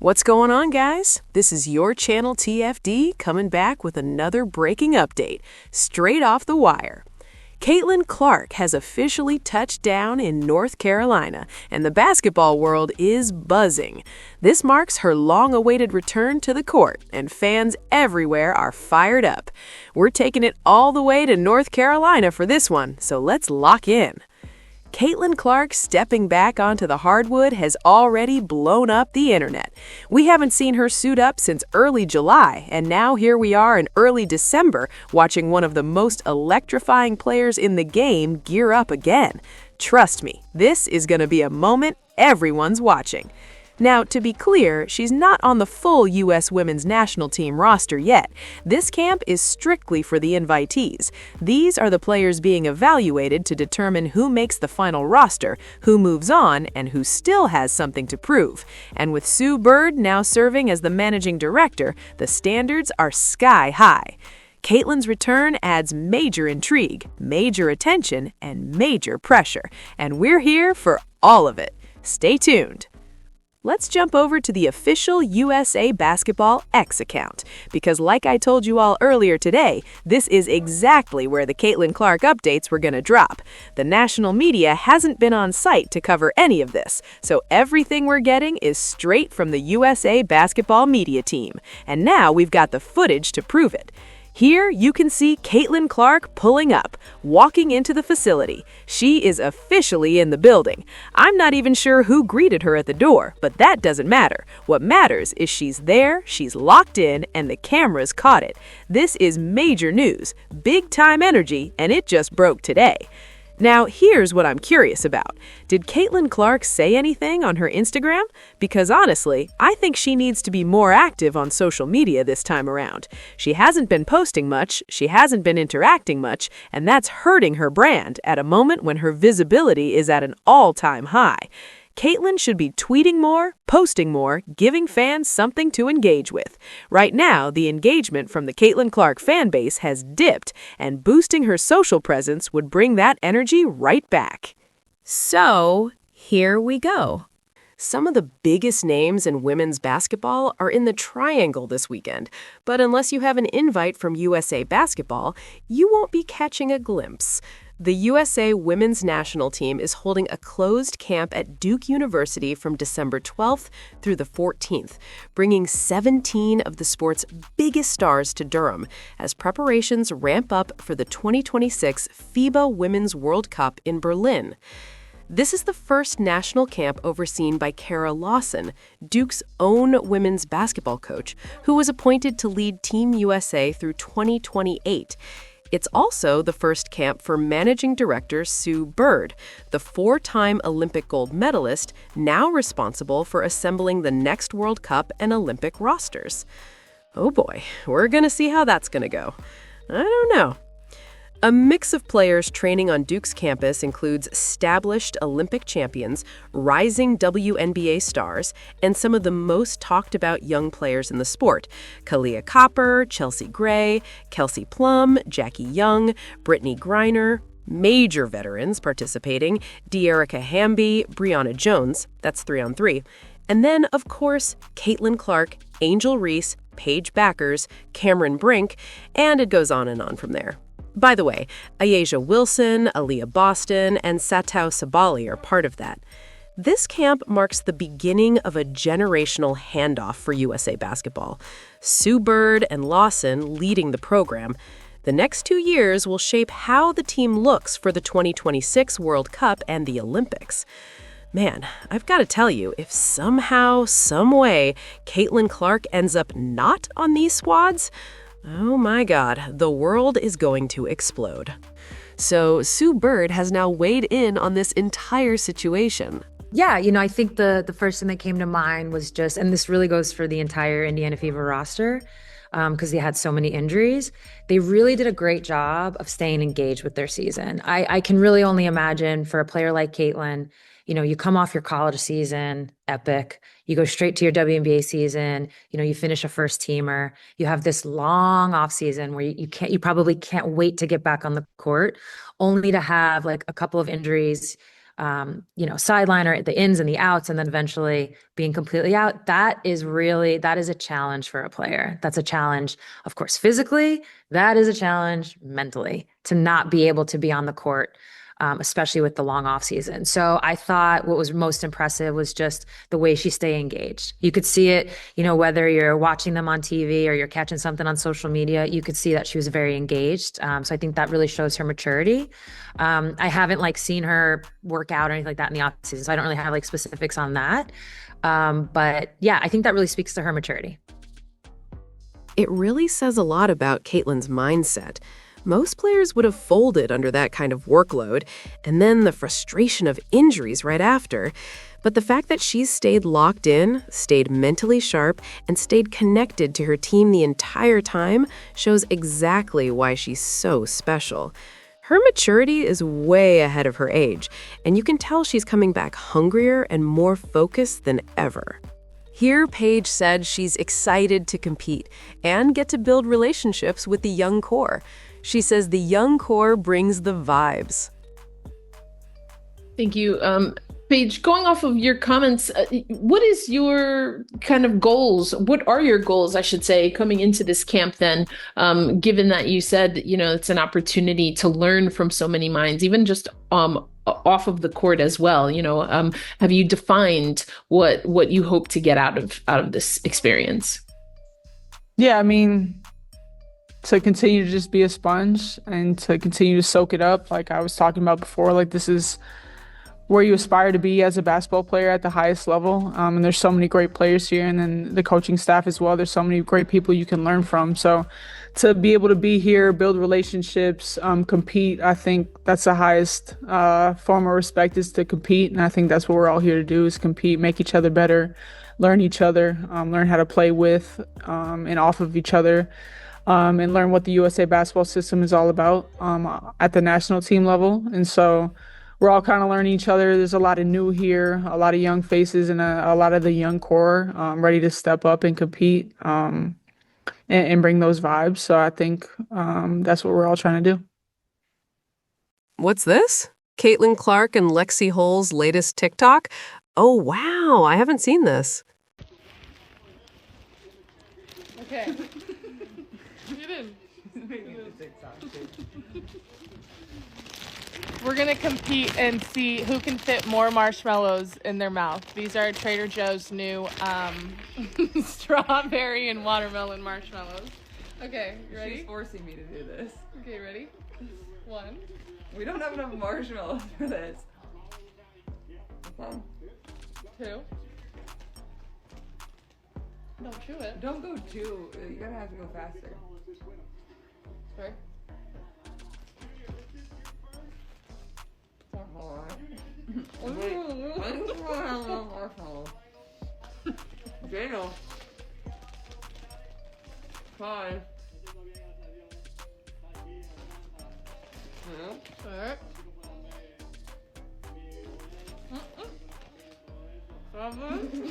What's going on, guys? This is your channel TFD coming back with another breaking update, straight off the wire. Caitlin Clark has officially touched down in North Carolina, and the basketball world is buzzing. This marks her long-awaited return to the court, and fans everywhere are fired up. We're taking it all the way to North Carolina for this one, so let's lock in. Caitlin Clark stepping back onto the hardwood has already blown up the internet. We haven't seen her suit up since early July, and now here we are in early December watching one of the most electrifying players in the game gear up again. Trust me, this is going to be a moment everyone's watching. Now, to be clear, she's not on the full U.S. women's national team roster yet. This camp is strictly for the invitees. These are the players being evaluated to determine who makes the final roster, who moves on, and who still has something to prove. And with Sue Bird now serving as the managing director, the standards are sky high. Caitlin's return adds major intrigue, major attention, and major pressure. And we're here for all of it. Stay tuned. Let's jump over to the official USA Basketball X account, because like I told you all earlier today, this is exactly where the Caitlin Clark updates were going to drop. The national media hasn't been on site to cover any of this, so everything we're getting is straight from the USA Basketball media team. And now we've got the footage to prove it. Here you can see Caitlin Clark pulling up, walking into the facility. She is officially in the building. I'm not even sure who greeted her at the door, but that doesn't matter. What matters is she's there, she's locked in, and the cameras caught it. This is major news, big time energy, and it just broke today. Now, here's what I'm curious about. Did Caitlin Clark say anything on her Instagram? Because honestly, I think she needs to be more active on social media this time around. She hasn't been posting much, she hasn't been interacting much, and that's hurting her brand at a moment when her visibility is at an all-time high. Caitlin should be tweeting more, posting more, giving fans something to engage with. Right now, the engagement from the Caitlin Clark fan base has dipped, and boosting her social presence would bring that energy right back. So, here we go. Some of the biggest names in women's basketball are in the triangle this weekend, but unless you have an invite from USA Basketball, you won't be catching a glimpse. The USA women's national team is holding a closed camp at Duke University from December 12th through the 14th, bringing 17 of the sport's biggest stars to Durham as preparations ramp up for the 2026 FIBA Women's World Cup in Berlin. This is the first national camp overseen by Kara Lawson, Duke's own women's basketball coach, who was appointed to lead Team USA through 2028. It's also the first camp for managing director Sue Bird, the four-time Olympic gold medalist, now responsible for assembling the next World Cup and Olympic rosters. Oh boy, we're going to see how that's going to go. I don't know. A mix of players training on Duke's campus includes established Olympic champions, rising WNBA stars, and some of the most talked about young players in the sport: Kalia Copper, Chelsea Gray, Kelsey Plum, Jackie Young, Brittany Griner. Major veterans participating: De'Erica Hamby, Brianna Jones, that's 3-on-3. And then, of course, Caitlin Clark, Angel Reese, Paige Bueckers, Cameron Brink, and it goes on and on from there. By the way, Ayeja Wilson, Aaliyah Boston, and Satau Sabali are part of that. This camp marks the beginning of a generational handoff for USA Basketball. Sue Bird and Lawson leading the program. The next 2 years will shape how the team looks for the 2026 World Cup and the Olympics. Man, I've got to tell you, if somehow, some way, Caitlin Clark ends up not on these squads, oh my God, the world is going to explode. So Sue Bird has now weighed in on this entire situation. Yeah, I think the first thing that came to mind was just, and this really goes for the entire Indiana Fever roster, because they had so many injuries. They really did a great job of staying engaged with their season. I can really only imagine for a player like Caitlin, you come off your college season, epic. You go straight to your WNBA season. You finish a first teamer. You have this long off season where you probably can't wait to get back on the court, only to have like a couple of injuries sideline or the ins and the outs, and then eventually being completely out. That is a challenge for a player. That's a challenge, of course, physically. That is a challenge mentally to not be able to be on the court, especially with the long off season. So I thought what was most impressive was just the way she stayed engaged. You could see it, whether you're watching them on TV or you're catching something on social media, you could see that she was very engaged. So I think that really shows her maturity. I haven't seen her work out or anything like that in the off season, so I don't really have specifics on that. But yeah, I think that really speaks to her maturity. It really says a lot about Caitlin's mindset. Most players would have folded under that kind of workload, and then the frustration of injuries right after. But the fact that she's stayed locked in, stayed mentally sharp, and stayed connected to her team the entire time shows exactly why she's so special. Her maturity is way ahead of her age, and you can tell she's coming back hungrier and more focused than ever. Here, Paige said she's excited to compete and get to build relationships with the young core. She says the young core brings the vibes. Thank you. Paige, going off of your comments, what is your kind of goals? What are your goals, I should say, coming into this camp then, given that you said, it's an opportunity to learn from so many minds, even just off of the court as well. Have you defined what you hope to get out of this experience? Yeah, I mean, to continue to just be a sponge and to continue to soak it up. Like I was talking about before, this is where you aspire to be as a basketball player at the highest level. And there's so many great players here, and then the coaching staff as well. There's so many great people you can learn from. So to be able to be here, build relationships, compete, I think that's the highest form of respect, is to compete. And I think that's what we're all here to do, is compete, make each other better, learn each other, learn how to play with and off of each other. And learn what the USA basketball system is all about at the national team level. And so we're all kind of learning each other. There's a lot of new here, a lot of young faces, and a lot of the young core ready to step up and compete and bring those vibes. So I think that's what we're all trying to do. What's this? Caitlin Clark and Lexi Hull's latest TikTok? Oh, wow. I haven't seen this. Okay. We're going to compete and see who can fit more marshmallows in their mouth. These are Trader Joe's new strawberry and watermelon marshmallows. Okay, you ready? She's forcing me to do this. Okay, ready? 1. We don't have enough marshmallows for this. Okay. 2. Don't chew it. Don't go too. You're gonna have to go faster. 3. Daniel. 5. Alright. 7.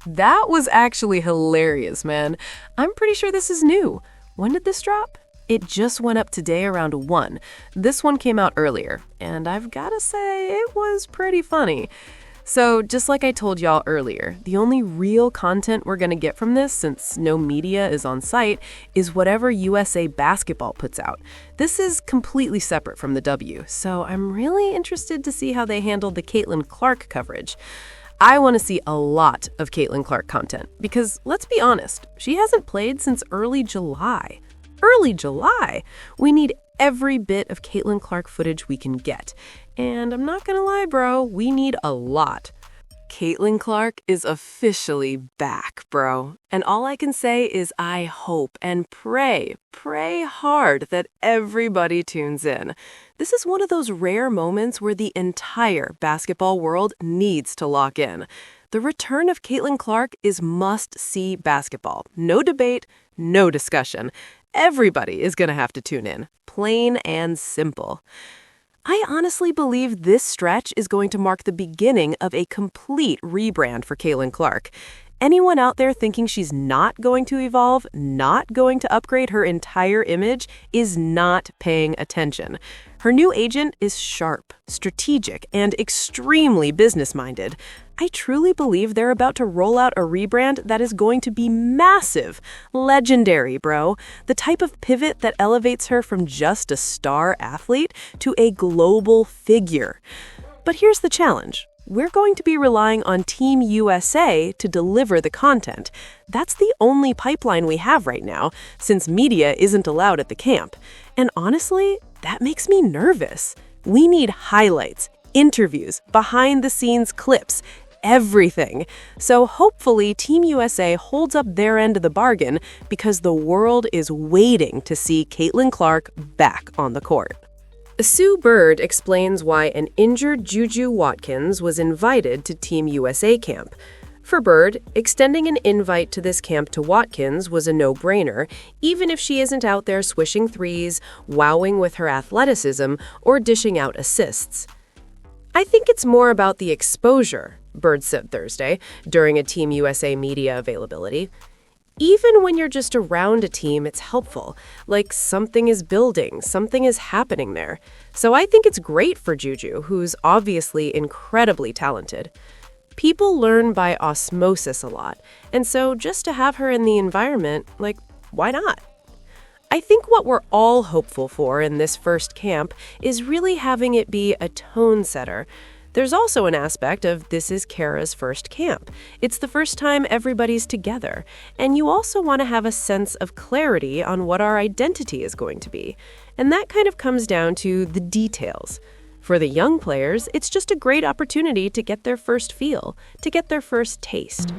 That was actually hilarious, man. I'm pretty sure this is new. When did this drop? It just went up today around 1. This one came out earlier, and I've gotta say, it was pretty funny. So, just like I told y'all earlier, the only real content we're gonna get from this, since no media is on site, is whatever USA Basketball puts out. This is completely separate from the W, so I'm really interested to see how they handle the Caitlin Clark coverage. I want to see a lot of Caitlin Clark content because, let's be honest, she hasn't played since early July. Early July! We need every bit of Caitlin Clark footage we can get. And I'm not gonna lie, bro, we need a lot. Caitlin Clark is officially back, bro. And all I can say is I hope and pray hard that everybody tunes in. This is one of those rare moments where the entire basketball world needs to lock in. The return of Caitlin Clark is must-see basketball. No debate, no discussion. Everybody is going to have to tune in. Plain and simple. I honestly believe this stretch is going to mark the beginning of a complete rebrand for Caitlin Clark. Anyone out there thinking she's not going to evolve, not going to upgrade her entire image, is not paying attention. Her new agent is sharp, strategic, and extremely business-minded. I truly believe they're about to roll out a rebrand that is going to be massive, legendary, bro. The type of pivot that elevates her from just a star athlete to a global figure. But here's the challenge. We're going to be relying on Team USA to deliver the content. That's the only pipeline we have right now, since media isn't allowed at the camp. And honestly, that makes me nervous. We need highlights, interviews, behind-the-scenes clips, everything. So hopefully Team USA holds up their end of the bargain because the world is waiting to see Caitlin Clark back on the court. Sue Bird explains why an injured JuJu Watkins was invited to Team USA camp. For Bird, extending an invite to this camp to Watkins was a no-brainer, even if she isn't out there swishing threes, wowing with her athleticism, or dishing out assists. I think it's more about the exposure, Bird said Thursday, during a Team USA media availability. Even when you're just around a team, it's helpful. Like something is building, something is happening there. So I think it's great for JuJu, who's obviously incredibly talented. People learn by osmosis a lot, and so just to have her in the environment, like, why not? I think what we're all hopeful for in this first camp is really having it be a tone setter. There's also an aspect of this is Kara's first camp. It's the first time everybody's together, and you also want to have a sense of clarity on what our identity is going to be. And that kind of comes down to the details. For the young players, it's just a great opportunity to get their first feel, to get their first taste.